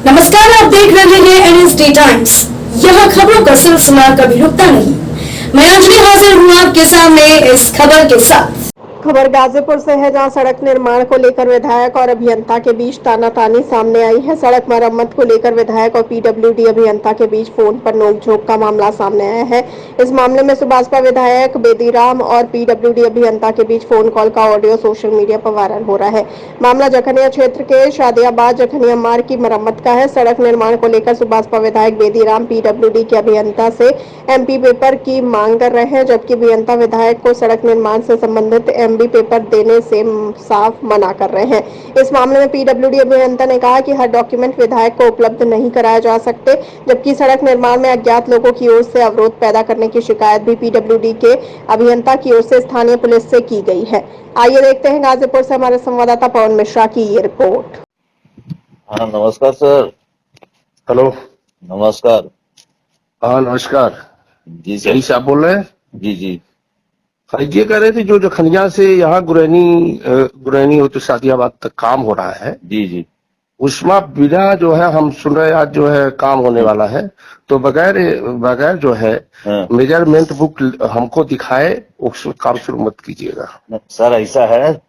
नमस्कार, आप देख रहे हैं एनएसडी टाइम्स। यहाँ खबरों का सिलसिला कभी रुकता नहीं। मैं अंजलि हाजिर हूँ आपके सामने इस खबर के साथ। खबर गाजीपुर से है, जहां सड़क निर्माण को लेकर विधायक और अभियंता के बीच तानातानी सामने आई है। सड़क मरम्मत को लेकर विधायक और पीडब्ल्यूडी अभियंता के बीच फोन पर नोकझोंक का मामला सामने आया है। इस मामले में सुभाषपा विधायक बेदीराम और पीडब्ल्यूडी अभियंता के बीच फोन कॉल का ऑडियो सोशल मीडिया पर वायरल हो रहा है। मामला जखनिया क्षेत्र के शादियाबाद जखनिया मार्ग की मरम्मत का है। सड़क निर्माण को लेकर सुभाषपा विधायक बेदीराम पीडब्ल्यूडी के अभियंता से एमपी पेपर की मांग कर रहे हैं, जबकि अभियंता विधायक को सड़क निर्माण से संबंधित एमबी पेपर देने से साफ मना कर रहे हैं। इस मामले में पीडब्ल्यूडी अभियंता ने कहा कि हर डॉक्यूमेंट विधायक को उपलब्ध नहीं कराए जा सकते, जबकि सड़क निर्माण में अज्ञात लोगों की ओर से अवरोध पैदा करने की शिकायत भी पीडब्ल्यूडी के अभियंता की ओर से स्थानीय पुलिस से की गई है। आइए देखते हैं गाजीपुर से हमारे संवाददाता पवन मिश्रा की ये रिपोर्ट। हाँ, नमस्कार सर। हेलो। नमस्कार। हाँ नमस्कार। जी सर। यही से आप बोल रहे हैं? जी जी। हाँ, ये कह रहे थे जो जखनिया से यहाँ गुरैनी होते शादियाबाद तक काम हो रहा है, जी जी। उसमें बिना जो है हम सुन रहे आज जो है काम होने वाला है, तो बगैर बगैर जो है हाँ। मेजरमेंट बुक हमको दिखाए उस काम शुरू मत कीजिएगा। सर ऐसा है,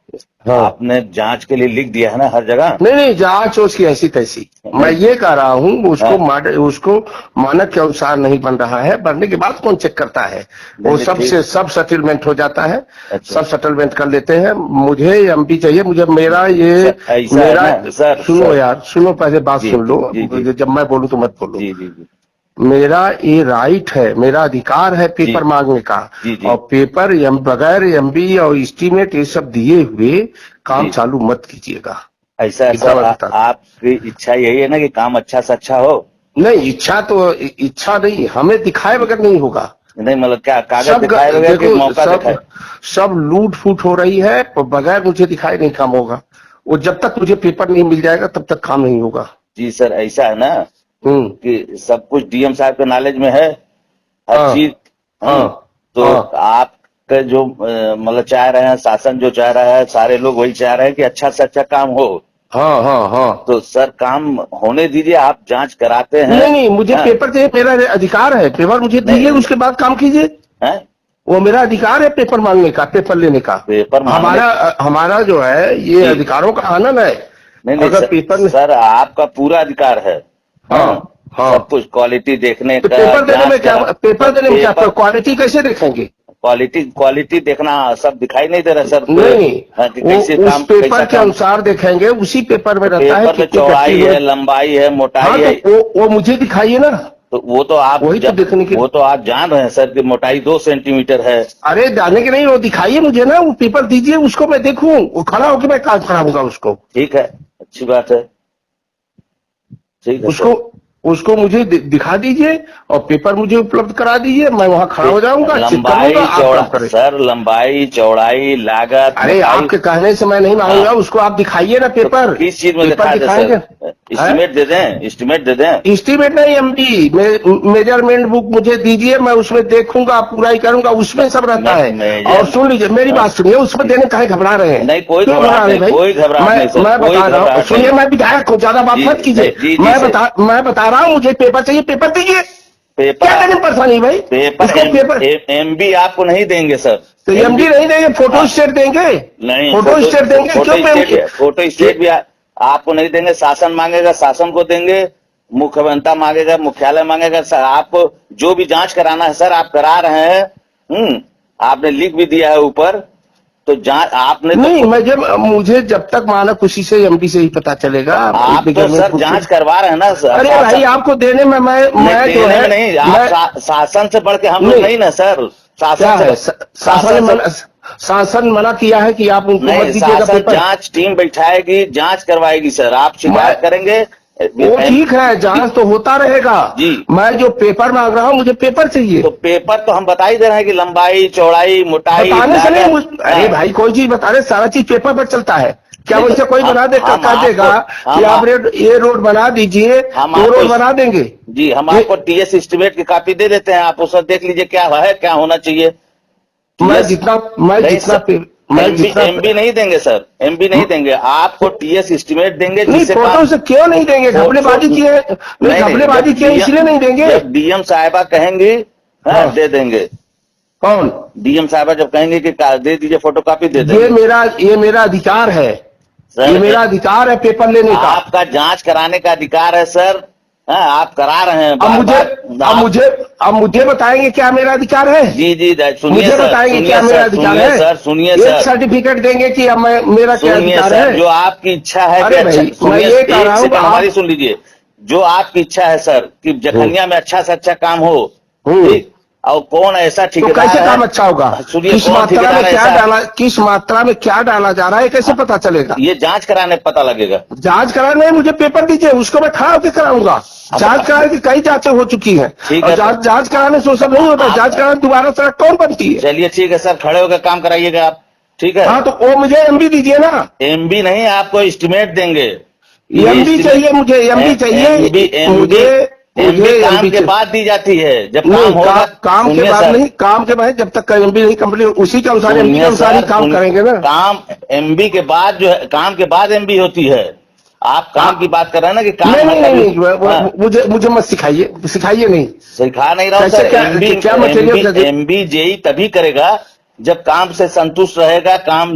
हाँ। आपने जांच के लिए लिख दिया है ना हर जगह? नहीं, जांच उसकी ऐसी तैसी। मैं ये कह रहा हूँ उसको मानक के अनुसार नहीं बन रहा है। बनने के बाद कौन चेक करता है? वो सब सेटलमेंट हो जाता है। अच्छा। सब सेटलमेंट कर लेते हैं। मुझे एमपी चाहिए। मुझे मेरा सर, सुनो यार, सुनो, पहले बात सुन लो। जब मैं बोलूँ तो मत बोलो। जी जी जी। मेरा ये राइट है, मेरा अधिकार है पेपर मांगने का। और पेपर बगैर एमबी और एस्टीमेट ये सब दिए हुए काम चालू मत कीजिएगा। ऐसा सर, आपकी इच्छा यही है ना कि काम अच्छा से अच्छा हो? नहीं, इच्छा नहीं, हमें दिखाए बगैर नहीं होगा। नहीं मतलब क्या कागज दिखाए बगैर कि मौका दिखाए? सब लूट फूट हो रही है, बगैर मुझे दिखाए नहीं काम होगा। वो जब तक मुझे पेपर नहीं मिल जाएगा तब तक काम नहीं होगा। जी सर, ऐसा है ना कि सब कुछ डीएम साहब के नॉलेज में है, हर चीज। तो आपका जो मतलब चाह रहे हैं, शासन जो चाह रहा है, सारे लोग वही चाह रहे हैं कि अच्छा से अच्छा काम हो। हाँ। तो सर काम होने दीजिए, आप जांच कराते हैं। नहीं, मुझे पेपर चाहिए, मेरा अधिकार है। पेपर मुझे दीजिए, उसके बाद काम कीजिए। वो मेरा अधिकार है पेपर मांगने का, पेपर लेने का। पेपर हमारा जो है ये अधिकारों का आनंद है। नहीं अगर पेपर सर आपका पूरा अधिकार है। हाँ। सब कुछ क्वालिटी देखने का। पेपर देने में क्या क्वालिटी कैसे देखेंगे? क्वालिटी देखना सब दिखाई नहीं दे रहा सर। नहीं, उस पेपर के अनुसार देखेंगे। उसी पेपर में रहता है पेपर में चौड़ाई है, लंबाई है, मोटाई है। वो मुझे दिखाइए ना। तो वो तो आप वही तो देखने की, वो तो आप जान रहे हैं सर कि मोटाई 2 सेंटीमीटर है। अरे जाने के नहीं, वो दिखाइए मुझे ना। वो पेपर दीजिए, उसको मैं देखूं। वो खड़ा होकर मैं काम कराऊंगा उसको। ठीक है, अच्छी बात है। ठीक है, उसको मुझे दिखा दीजिए और पेपर मुझे उपलब्ध करा दीजिए। मैं वहाँ खड़ा हो जाऊंगा। लंबाई चौड़ाई सर, लंबाई चौड़ाई लागत। अरे आपके कहने से मैं नहीं मांगूंगा। उसको आप दिखाइए ना पेपर। किस चीज में दिखाएंगे? एस्टिमेट दे दें, एस्टिमेट दे दें। एस्टिमेट नहीं, एमडी मेजरमेंट बुक मुझे दीजिए। मैं उसमें देखूंगा, पूरा ही करूंगा। उसमें सब रहता है। और सुन लीजिए, मेरी बात सुनिए। उसमें देने काहे घबरा रहे हैं? नहीं, कोई घबराहट नहीं, कोई घबराहट नहीं। मैं बता रहा हूँ, सुनिए, मैं विधायक हूँ, ज्यादा बात मत कीजिए। मैं बता रहा हूँ, मुझे पेपर चाहिए, पेपर दीजिए। क्या करने परेशानी भाई? पेपर एमबी आपको नहीं देंगे सर। तो एमडी नहीं देंगे, फोटो स्टेट देंगे। नहीं, फोटो स्टेट देंगे। फोटो स्टेट भी आपको नहीं देंगे। शासन मांगेगा, शासन को देंगे। मुख्यमंत्री मांगेगा, मुख्यालय मांगेगा। सर आप जो भी जांच कराना है सर, आप करा रहे हैं। आपने लिख भी दिया है ऊपर। तो जांच आपने नहीं, मुझे जब तक मानक उसी से एमडी से ही पता चलेगा। आप तो सर जांच करवा रहे हैं ना सर। अरे भाई, आपको देने में मैं जो है नहीं, आप शासन से बढ़ के हम लोग नहीं ना सर। शासन मना किया है कि आप उनको मत दीजिएगा पेपर। जांच टीम बैठाएगी, जांच करवाएगी सर। आप शिकायत करेंगे, वो ठीक है, जांच तो होता रहेगा जी। मैं जो पेपर मांग रहा हूँ, मुझे पेपर चाहिए। तो पेपर तो हम बता ही दे रहे हैं कि लंबाई चौड़ाई मोटाई। अरे भाई, कोई चीज बता रहे, सारा चीज पेपर पर चलता है क्या? वैसे कोई बना देगा, कह देगा कि आप ये रोड बना दीजिए, वो रोड बना देंगे जी। हम आपको टीएस एस्टिमेट की कॉपी दे देते हैं, आप उसमें देख लीजिए क्या है, क्या होना चाहिए। एमबी नहीं देंगे सर, एमबी नहीं देंगे, आपको टीएस एस्टिमेट देंगे। नहीं, फोटो से क्यों नहीं देंगे? घपलेबाजी किए, घपलेबाजी किए इसलिए नहीं देंगे। डीएम साहिबा कहेंगे हाँ दे देंगे। कौन? डीएम साहिबा जब कहेंगे कि दे दीजिए फोटोकॉपी दे देंगे। ये मेरा अधिकार है, ये मेरा अधिकार है पेपर लेने का। आपका जांच कराने का अधिकार है सर। हाँ, आप करा रहे हैं। अब मुझे बताएंगे क्या मेरा अधिकार है? जी सुनिए, मुझे बताएंगे क्या मेरा अधिकार है सर? सुनिए सर, एक सर्टिफिकेट देंगे कि अब मेरा क्या अधिकार है? जो आपकी इच्छा है। अरे भाई, मैं ये कह रहा हूँ, हमारी सुन लीजिए, जो आपकी इच्छा है सर कि जखनिया में अच्छा से अच्छा काम हो, ठीक, और कौन ऐसा ठेकेदार तो कैसे काम अच्छा होगा? किस मात्रा में क्या डाला जा रहा है कैसे पता चलेगा? ये जांच कराने पता लगेगा। जांच कराने मुझे पेपर दीजिए, उसको मैं खड़ा होकर कराऊंगा। जांच कराने की कई जांचें हो चुकी हैं, जांच कराने से सब नहीं होता। जांच कराने दोबारा सड़क कौन बनती है? चलिए ठीक है सर, खड़े होकर काम कराइएगा आप, ठीक है? हाँ, तो वो मुझे एमबी दीजिए ना। एमबी नहीं, आपको एस्टिमेट देंगे। एमबी चाहिए मुझे, एमबी चाहिए मुझे। काम के बाद दी जाती है, जब काम होगा। काम के बाद नहीं, काम के बाद जब तक एमबी नहीं कंप्लीट, उसी के अनुसार एमबी के अनुसार ही काम करेंगे ना। काम एमबी के बाद जो है, काम के बाद एमबी होती है। आप काम की बात कर रहे हैं ना कि काम नहीं, मुझे मत सिखाइए नहीं, सिखा नहीं रहा हूँ सर। एमबी जेई तभी करेगा जब काम से संतुष्ट रहेगा, काम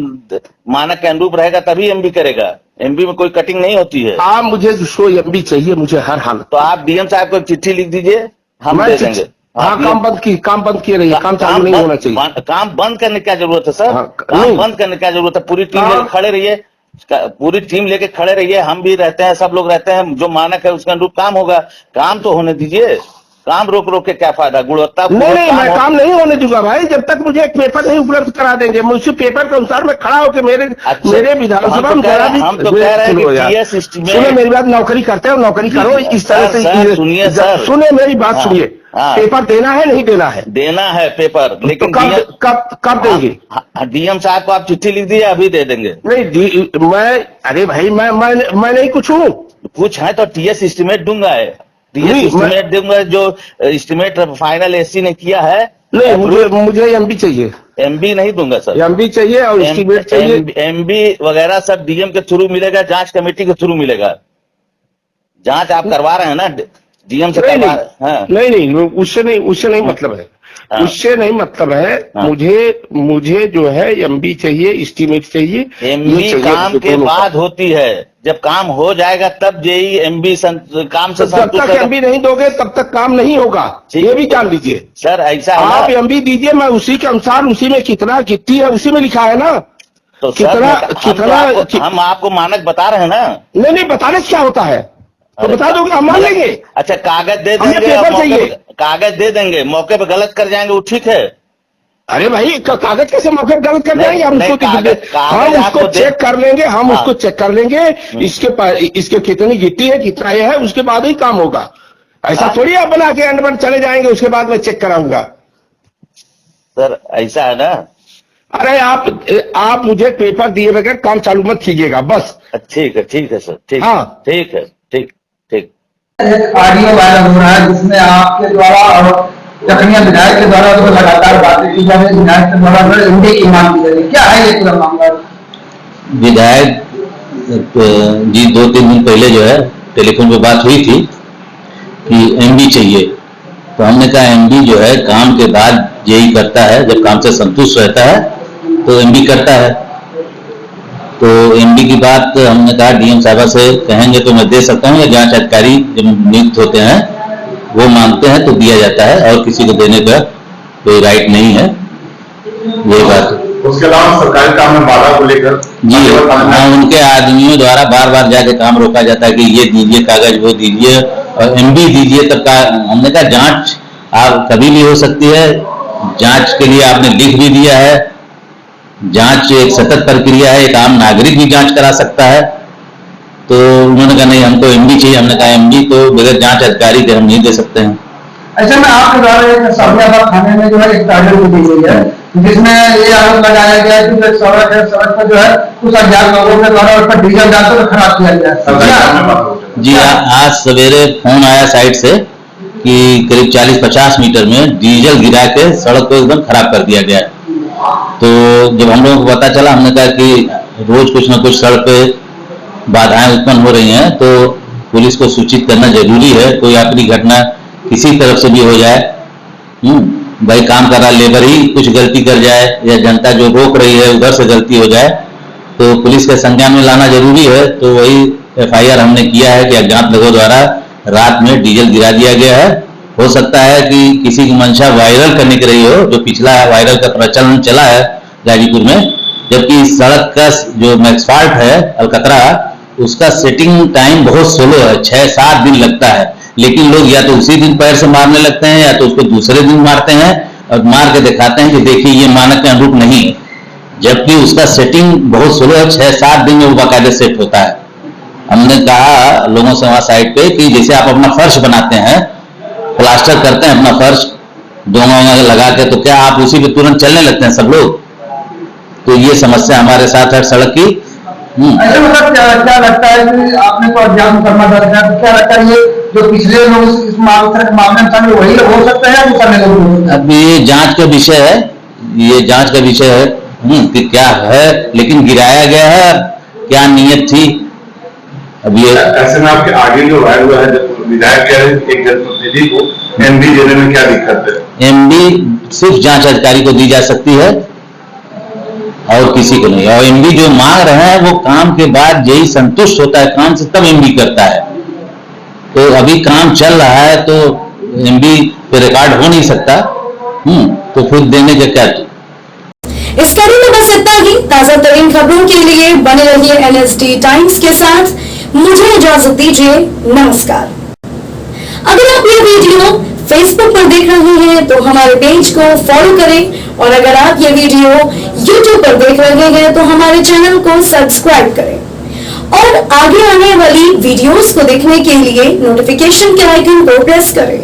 मानक के अनुरूप रहेगा, तभी एमबी करेगा। एमबी में कोई कटिंग नहीं होती है। हाँ, मुझे जो एमबी चाहिए मुझे हर हालत। तो आप डीएम साहब को चिट्ठी लिख दीजिए, हम दे देंगे। हाँ, काम बंद किए रहिए, काम चालू नहीं होना चाहिए। काम बंद करने की क्या जरूरत है सर? काम बंद करने की क्या जरूरत है? पूरी टीम लेके खड़े रहिए, पूरी टीम लेके खड़े रहिए। हम भी रहते हैं, सब लोग रहते हैं, जो मानक है उसके अनुरूप काम होगा। काम तो होने दीजिए, काम रोक के क्या फायदा? गुणवत्ता नहीं, मैं काम नहीं होने दूंगा भाई, जब तक मुझे एक पेपर नहीं उपलब्ध करा देंगे। उसी पेपर के अनुसार मैं खड़ा होकर मेरे विधानसभा में हम तो कह रहे हैं कि सुने मेरी बात, नौकरी करते हो, नौकरी करो इस तरह से। सुनिए सर, सुने मेरी बात, सुनिए। पेपर देना है नहीं देना है? देना है पेपर, लेकिन कब देंगे? डीएम साहब को आप चिट्ठी लिख दीजिए, अभी दे देंगे। नहीं, अरे भाई, मैं नहीं कुछ हूँ। कुछ है तो टीएस एस्टिमेट दूंगा, एस्टिमेट दूंगा, जो एस्टिमेट फाइनल एससी ने किया है। नहीं, मुझे एमबी चाहिए। एमबी नहीं दूंगा सर, एमबी चाहिए और एस्टिमेट चाहिए। एमबी वगैरह सब डीएम के थ्रू मिलेगा, जांच कमेटी के थ्रू मिलेगा। जांच आप करवा रहे हैं ना डीएम से? नहीं, उससे नहीं मतलब है। उससे नहीं मतलब है। मुझे जो है एमबी चाहिए, एस्टिमेट चाहिए। एमबी काम के बाद होती है, जब काम हो जाएगा तब जेई एमबी काम से। जब तक एमबी नहीं दोगे तब तक काम नहीं होगा, ये भी जान लीजिए सर। ऐसा आप एमबी दीजिए, मैं उसी के अनुसार, उसी में कितना गिट्टी है उसी में लिखा है ना। तो कितना हम आपको मानक बता रहे हैं ना। नहीं, बताने क्या होता है तो बता दो, हम मान लेंगे। अच्छा, कागज दे देंगे, पेपर चाहिए, कागज दे देंगे, मौके पे गलत कर जाएंगे, वो ठीक है? अरे भाई, कागज कैसे मौके पे गलत कर जाएंगे? हम उसको चेक कर लेंगे, उसको चेक कर लेंगे। इसके कितनी गिट्टी है, कितना ये है, उसके बाद ही काम होगा। ऐसा थोड़ी आप बना के एंड चले जाएंगे, उसके बाद मैं चेक कराऊंगा। सर ऐसा है ना। अरे आप मुझे पेपर दिए बगैर काम चालू मत कीजिएगा, बस। ठीक है सर, ठीक। हाँ, ठीक है, ठीक। ऑडियो वायरल हो रहा है जिसमें आपके द्वारा और जखनिया विधायक के द्वारा तो लगातार बातें की जा रही है। विधायक के द्वारा एमडी की मांग की जा रही है, क्या है ये पूरा मामला? विधायक जी 2-3 दिन पहले जो है टेलीफोन पे बात हुई थी कि एमबी चाहिए, तो हमने कहा एमबी जो है काम के बाद जेई करता है, जब काम से संतुष्ट रहता है तो एमबी करता है। तो एमडी की बात हमने कहा डीएम साहबा से कहेंगे तो मैं दे सकता हूँ, या जांच अधिकारी जब नियुक्त होते हैं वो मांगते हैं तो दिया जाता है, और किसी को देने का कोई राइट नहीं है, यही बात है। उसके अलावा सरकारी काम में बाधा को लेकर जी हाँ, उनके आदमियों द्वारा बार बार जाके काम रोका जाता है कि ये दीजिए कागज, वो दीजिए और एमबी दीजिए। तब हमने कहा जांच आप कभी भी हो सकती है, जांच के लिए आपने लिख भी दिया है, जांच एक सतत प्रक्रिया है, एक आम नागरिक भी जांच करा सकता है। तो उन्होंने कहा नहीं, हमको एमबी चाहिए। हमने कहा एमबी तो बगैर जांच अधिकारी के हम नहीं दे सकते हैं। अच्छा, मैं आपके द्वारा एक साबियाबाद थाने में जो है एक टारगेट दी गई है, जिसमें ये आरोप लगाया गया है कि सड़क पर जो है कुछ अज्ञात लोगों के द्वारा उस पर डीजल डालकर खराब किया गया। जी आज सवेरे फोन आया साइड से कि करीब 40-50 मीटर में डीजल गिरा के सड़क को एकदम खराब कर दिया गया है। तो जब हम लोगों को पता चला, हमने कहा कि रोज कुछ ना कुछ सड़क पे बाधाएं उत्पन्न हो रही हैं, तो पुलिस को सूचित करना जरूरी है। कोई आपकी घटना किसी तरफ से भी हो जाए, भाई काम कर रहा लेबर ही कुछ गलती कर जाए या जनता जो रोक रही है उधर से गलती हो जाए, तो पुलिस के संज्ञान में लाना जरूरी है। तो वही FIR हमने किया है कि अज्ञात लोगों द्वारा रात में डीजल गिरा दिया गया है। हो सकता है कि किसी की मंशा वायरल करने की रही हो, जो पिछला वायरल का प्रचलन चला है गाजीपुर में, जबकि सड़क का जो मैक्सफाल्ट है अलकतरा, उसका सेटिंग टाइम बहुत स्लो है, 6-7 दिन लगता है। लेकिन लोग या तो उसी दिन पैर से मारने लगते हैं या तो उसको दूसरे दिन मारते हैं और मार के दिखाते हैं कि देखिए ये मानक के अनुरूप नहीं है, जबकि उसका सेटिंग बहुत स्लो है, 6-7 दिन में वो बाकायदे सेट होता है। हमने कहा लोगों से वहां साइड पे कि जैसे आप अपना फर्श बनाते हैं, प्लास्टर करते हैं अपना फर्श डोंगा लगा के, तो क्या आप उसी पे तुरंत चलने लगते हैं सब लोग? तो ये समस्या हमारे साथ है सड़क की। ऐसे मतलब क्या लगता है कि आपने तो अज्ञात मुकदमा दर्ज है, तो क्या लगता है ये जो पिछले लोग इस मामले में शामिल वही हो सकते हैं या दूसरा लोग? अब ये जांच का विषय है, ये जांच का विषय है कि क्या है, लेकिन गिराया गया है, क्या नीयत थी। अब ये ऐसे में आपके आगे जो राय हुआ है, जब विधायक कह रहे हैं एक जनप्रतिनिधि को MB देने में क्या दिक्कत है? MB सिर्फ जांच अधिकारी को दी जा सकती है और किसी को नहीं। और MB जो मांग रहे हैं वो काम के बाद यही संतुष्ट होता है काम से, तब MB करता है। तो अभी काम चल रहा है तो MB पे रिकॉर्ड हो नहीं सकता, तो खुद देने के क्या। इस कड़ी में बस इतना ही। ताजा तरीन खबरों के लिए बने रहिए NSD टाइम्स के साथ। मुझे इजाजत दीजिए, नमस्कार। अगर आप ये वीडियो फेसबुक पर देख रहे हैं तो हमारे पेज को फॉलो करें, और अगर आप ये वीडियो यूट्यूब पर देख रहे हैं तो हमारे चैनल को सब्सक्राइब करें, और आगे आने वाली वीडियोस को देखने के लिए नोटिफिकेशन के आइकन को प्रेस करें।